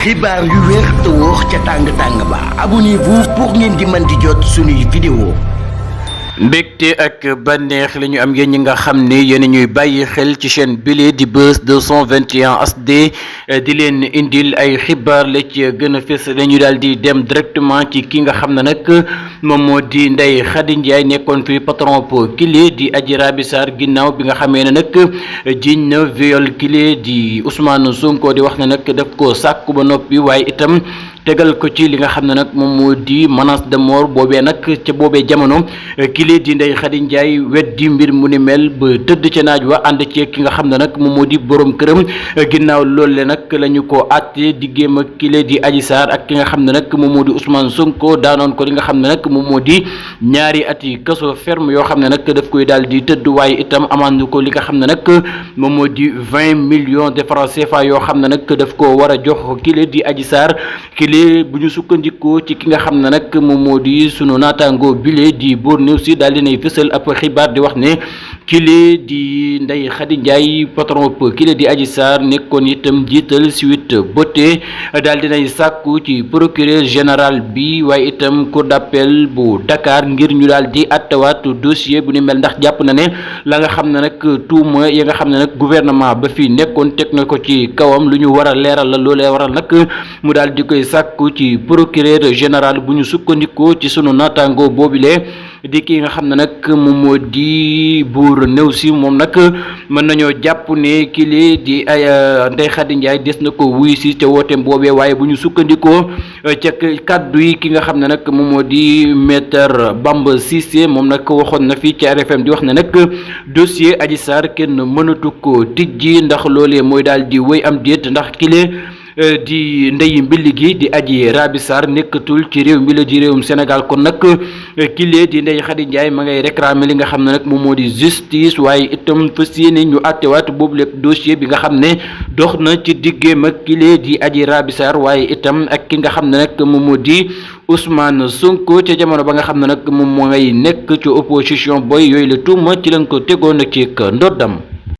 xibaar yu wér te wóor ca tàng ba abonnez-vous pour ngeen di mën di jot suñuy vidéo. mbégte ak bànneex la ñu am yéen ñi nga xam ne yéen ñuy bàyyi xel ci chaîne bile di Buzz 221 HD di leen indil ay xibaar la ci gën a fës dañu daal di dem directement ci ki nga xam ne nag moom moo di Ndeye Khady Ndiaye nekkoon fi patron po kile di Adji Raby Sarr ginnaaw bi nga xamee ne nag jiñ na viol kile di Ousmane Sonko di wax ne nag daf ko sàkku ba noppi waaye itam tegal ko ci li nga xam ne nag moom moo di menace de mort boobee nag ca boobee jamono kile di Ndeye Khady Ndiaye weddi mbir mu ni mel ba tëdd ca naaj wa ànd ci ki nga xam ne nag moom moo di borom këram ginnaaw loolu le nag la ñu ko àtte diggéem ak kile di Adji Sarr ak ki nga xam ne nag moom moo di Ousmane Sonko daanoon ko li nga xam ne nag moom moo di ñaari ati kaso ferme yoo xam ne nag daf koy daal di tëdd waaye itam amande ko li nga xam ne nag moom moo di 20 millions de francs CFA yoo xam ne nag daf ko war a jox kile di Adji Sarr kile bu ñu sukkandikoo ci ki nga xam ne nag moom moo di sunu naataango bile di Bour News si daal dinay fësal ab xibaar di wax ne kile di Ndeye Khady Ndiaye patron kile di Adji Sarr nekkoon itam jiital Sweet Beauté daal dinay sàkku ci procureur général bi waaye itam cour d'appel bu Dakar ngir ñu daal di attewaat dossier bu ni mel ndax jàpp na ne la nga xam ne nag tuuma ya nga xam ne nag gouvernement ba fi nekkoon teg na ko ci kawam lu ñu war a leeral la loolee waral nag mu daal di koy sàkku ci procureur général bu ñu sukkandikoo ci sunu naataango boobile di ki nga xam ne nag moom moo di Bour News si moom nag mën nañoo jàpp ne kii di ay Ndeye Khady Ndiaye des na ko wuy si ca wooteem boobee waaye bu ñu sukkandikoo ca kàddu yi ki nga xam ne nag moom moo di maître Bamba Cissé moom nag waxoon na fi ci RFM di wax ne nag dossier Adji Sarr kenn mënatu ko tijji ndax loolee mooy daal di wéy am déet ndax kile di ndeyi mbilli gi di Adji Raby Sarr nekkatul ci réew mi la di réewum Sénégal kon nag kile di Ndeye Khady Ndiaye ma ngay réclamer li nga xam ne nag moom moo di justice waaye itam fas yéene ñu àttewaat boobu lépp dossier bi nga xam ne dox na ci diggeem ak kile di Adji Raby Sarr waaye itam ak ki nga xam ne nag moom moo di Ousmane Sonko ca jamono ba nga xam ne nag moom moo ngay nekk ci opposition boy yooyu la tuuma ci lañ ko tegoon ak ci ndoddam